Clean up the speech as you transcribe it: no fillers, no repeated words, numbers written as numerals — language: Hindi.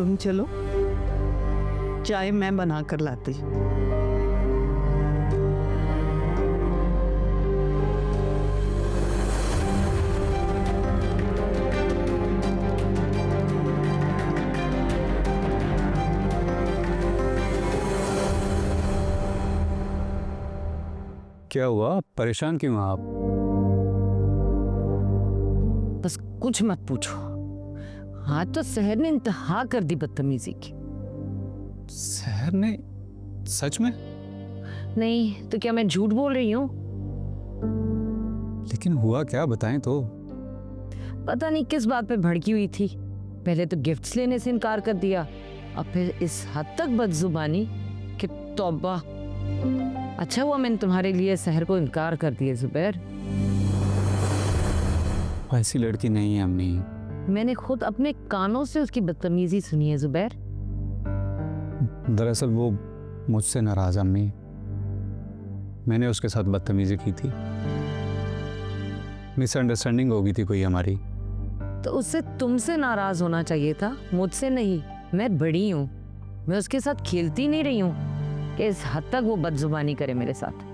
तुम चलो, चाय मैं बना कर लाती। क्या हुआ, परेशान क्यों हैं आप? बस कुछ मत पूछो। हाँ तो सहर ने इंतहा कर दी बदतमीजी की। सहर ने? सच में? नहीं तो क्या मैं झूठ बोल रही हूँ? लेकिन हुआ क्या, बताएं तो। पता नहीं किस बात पे भड़की हुई थी। पहले तो गिफ्ट्स लेने से इनकार कर दिया, अब फिर इस हद तक बदजुबानी कि तौबा। अच्छा हुआ मैंने तुम्हारे लिए सहर को इनकार कर दिया जुबैर। ऐसी लड़की नहीं है अम्मी। मैंने खुद अपने कानों से उसकी बदतमीजी सुनी है जुबैर। दरअसल वो मुझसे नाराज अम्मी। मैंने उसके साथ बदतमीजी की थी, मिसअंडरस्टैंडिंग हो गई थी कोई हमारी। तो उससे तुमसे नाराज होना चाहिए था, मुझसे नहीं। मैं बड़ी हूँ, मैं उसके साथ खेलती नहीं रही हूँ कि इस हद तक वो बदजुबानी करे मेरे साथ।